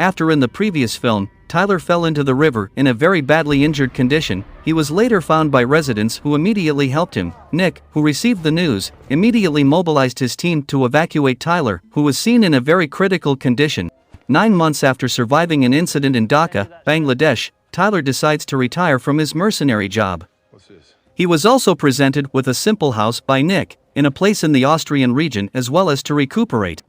After in the previous film, Tyler fell into the river in a very badly injured condition, he was later found by residents who immediately helped him. Nick, who received the news, immediately mobilized his team to evacuate Tyler, who was seen in a very critical condition. 9 months after surviving an incident in Dhaka, Bangladesh, Tyler decides to retire from his mercenary job. He was also presented with a simple house by Nick, in a place in the Austrian region as well as to recuperate.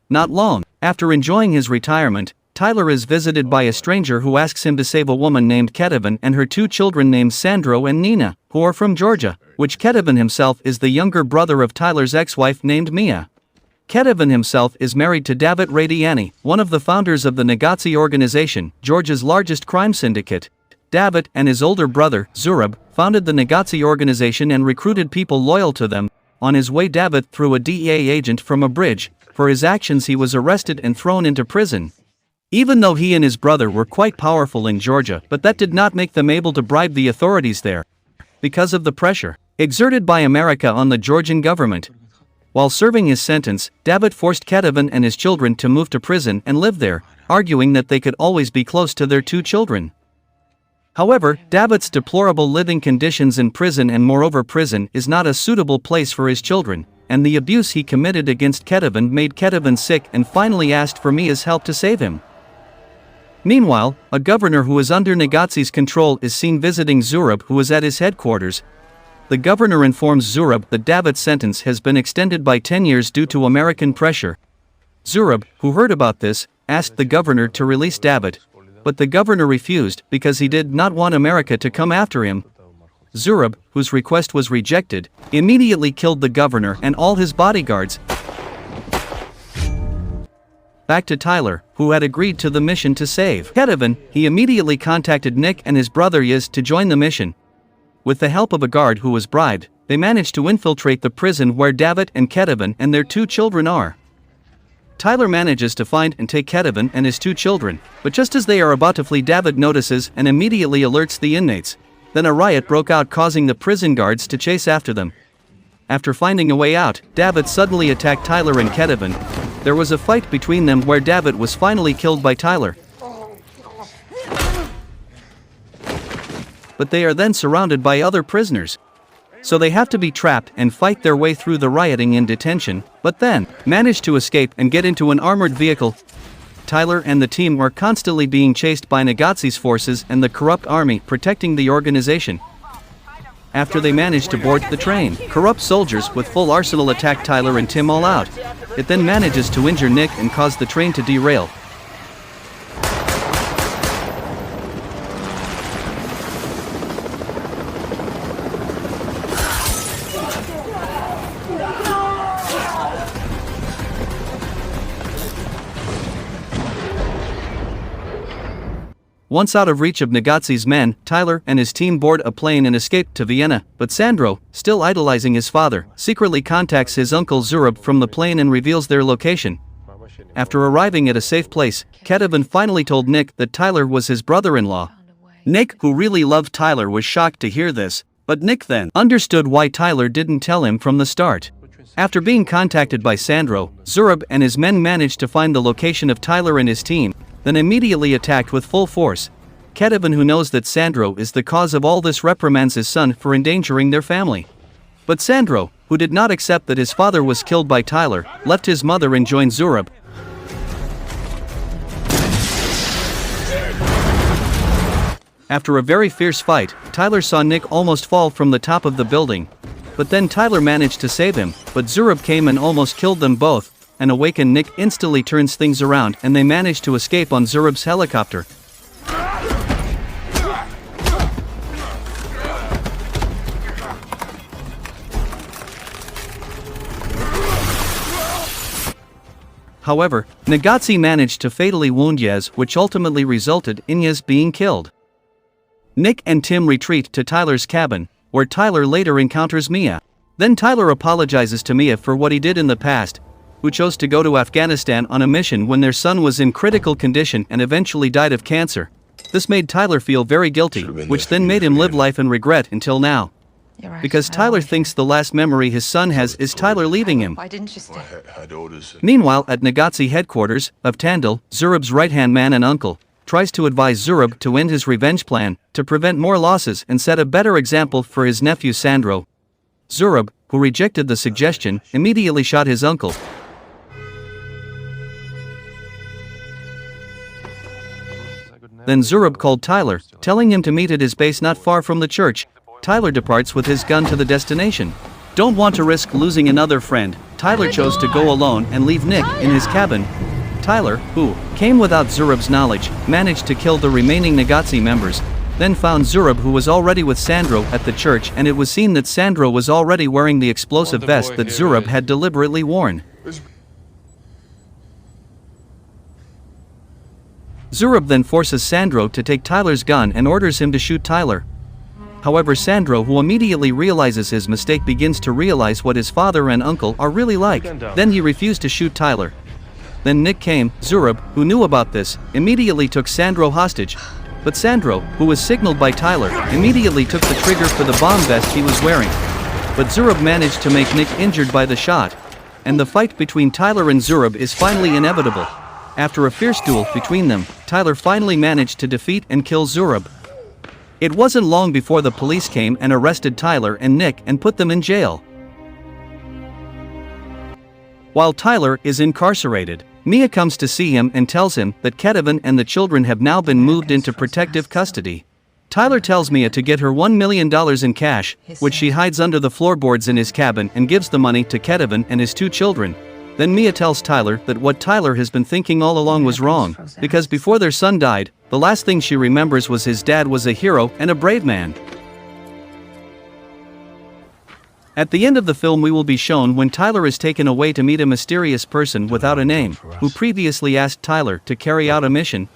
Not long after enjoying his retirement, Tyler is visited by a stranger who asks him to save a woman named Ketivan and her 2 children named Sandro and Nina, who are from Georgia, which Ketivan himself is the younger brother of Tyler's ex-wife named Mia. Ketivan himself is married to David Radiani, one of the founders of the Nagazi organization, Georgia's largest crime syndicate. David and his older brother, Zurab, founded the Nagazi organization and recruited people loyal to them. On his way, David threw a DEA agent from a bridge. For his actions he was arrested and thrown into prison. Even though he and his brother were quite powerful in Georgia, but that did not make them able to bribe the authorities there, because of the pressure exerted by America on the Georgian government. While serving his sentence, David forced Ketivan and his children to move to prison and live there, arguing that they could always be close to their 2 children. However, David's deplorable living conditions in prison, and moreover prison is not a suitable place for his children, and the abuse he committed against Ketivan made Ketivan sick and finally asked for Mia's help to save him. Meanwhile, a governor who is under Nagazi's control is seen visiting Zurab, who is at his headquarters. The governor informs Zurab that David's sentence has been extended by 10 years due to American pressure. Zurab, who heard about this, asked the governor to release David, but the governor refused because he did not want America to come after him. Zurab, whose request was rejected, immediately killed the governor and all his bodyguards. Back to Tyler, who had agreed to the mission to save Ketivan, he immediately contacted Nick and his brother Yiz to join the mission. With the help of a guard who was bribed, they managed to infiltrate the prison where David and Ketivan and their 2 children are. Tyler manages to find and take Ketivan and his 2 children, but just as they are about to flee, David notices and immediately alerts the inmates. Then a riot broke out, causing the prison guards to chase after them. After finding a way out, David suddenly attacked Tyler and Ketivan. There was a fight between them where David was finally killed by Tyler. But they are then surrounded by other prisoners. So they have to be trapped and fight their way through the rioting in detention, but then manage to escape and get into an armored vehicle. Tyler and the team are constantly being chased by Nagazi's forces and the corrupt army protecting the organization. After they manage to board the train, corrupt soldiers with full arsenal attack Tyler and Tim all out. It then manages to injure Nick and cause the train to derail. Once out of reach of Nagazi's men, Tyler and his team board a plane and escape to Vienna, but Sandro, still idolizing his father, secretly contacts his uncle Zurab from the plane and reveals their location. After arriving at a safe place, Ketivan finally told Nick that Tyler was his brother-in-law. Nick, who really loved Tyler, was shocked to hear this, but Nick then understood why Tyler didn't tell him from the start. After being contacted by Sandro, Zurab and his men managed to find the location of Tyler and his team, then immediately attacked with full force. Ketivan, who knows that Sandro is the cause of all this, reprimands his son for endangering their family. But Sandro, who did not accept that his father was killed by Tyler, left his mother and joined Zurab. After a very fierce fight, Tyler saw Nick almost fall from the top of the building. But then Tyler managed to save him, but Zurab came and almost killed them both. An awakened Nick instantly turns things around and they manage to escape on Zurab's helicopter. However, Nagazi managed to fatally wound Yiz, which ultimately resulted in Yiz being killed. Nick and Tim retreat to Tyler's cabin, where Tyler later encounters Mia. Then Tyler apologizes to Mia for what he did in the past, who chose to go to Afghanistan on a mission when their son was in critical condition and eventually died of cancer. This made Tyler feel very guilty, which then made him live life in regret until now. because Tyler thinks the last memory his son has is Tyler leaving him. Why didn't you stay? Meanwhile, at Nagazi headquarters of Tandil, Zurab's right-hand man and uncle tries to advise Zurab to end his revenge plan, to prevent more losses and set a better example for his nephew Sandro. Zurab, who rejected the suggestion, immediately shot his uncle. Then Zurab called Tyler, telling him to meet at his base not far from the church. Tyler departs with his gun to the destination. Don't want to risk losing another friend, Tyler chose to go alone and leave Nick in his cabin. Tyler, who came without Zurab's knowledge, managed to kill the remaining Nagazi members, then found Zurab, who was already with Sandro at the church, and it was seen that Sandro was already wearing the explosive vest that Zurab had deliberately worn. Zurab then forces Sandro to take Tyler's gun and orders him to shoot Tyler. However, Sandro, who immediately realizes his mistake, begins to realize what his father and uncle are really like. Then he refused to shoot Tyler. Then Nick came. Zurab, who knew about this, immediately took Sandro hostage. But Sandro, who was signaled by Tyler, immediately took the trigger for the bomb vest he was wearing. But Zurab managed to make Nick injured by the shot. And the fight between Tyler and Zurab is finally inevitable. After a fierce duel between them, Tyler finally managed to defeat and kill Zurab. It wasn't long before the police came and arrested Tyler and Nick and put them in jail. While Tyler is incarcerated, Mia comes to see him and tells him that Ketavan and the children have now been moved into protective custody. Tyler tells Mia to get her $1 million in cash, which she hides under the floorboards in his cabin, and gives the money to Ketavan and his 2 children. Then Mia tells Tyler that what Tyler has been thinking all along was wrong, because before their son died, the last thing she remembers was his dad was a hero and a brave man. At the end of the film, we will be shown when Tyler is taken away to meet a mysterious person without a name, who previously asked Tyler to carry out a mission.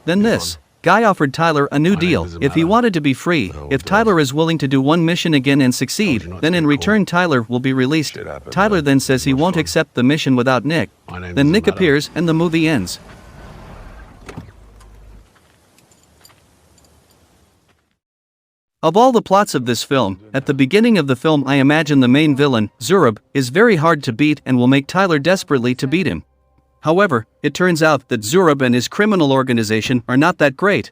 Then this guy offered Tyler a new deal. If he wanted to be free, if Tyler is willing to do one mission again and succeed, then in return Tyler will be released. Tyler then says he won't accept the mission without Nick. Then Nick appears and the movie ends. Of all the plots of this film, at the beginning of the film I imagine the main villain, Zurab, is very hard to beat and will make Tyler desperately to beat him. However, it turns out that Zurab and his criminal organization are not that great.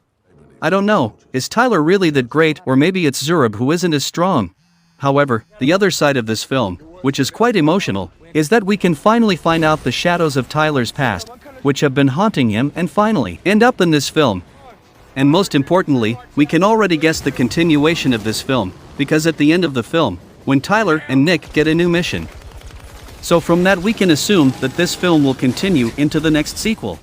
I don't know, is Tyler really that great, or maybe it's Zurab who isn't as strong? However, the other side of this film, which is quite emotional, is that we can finally find out the shadows of Tyler's past, which have been haunting him and finally end up in this film. And most importantly, we can already guess the continuation of this film, because at the end of the film, when Tyler and Nick get a new mission. So from that we can assume that this film will continue into the next sequel.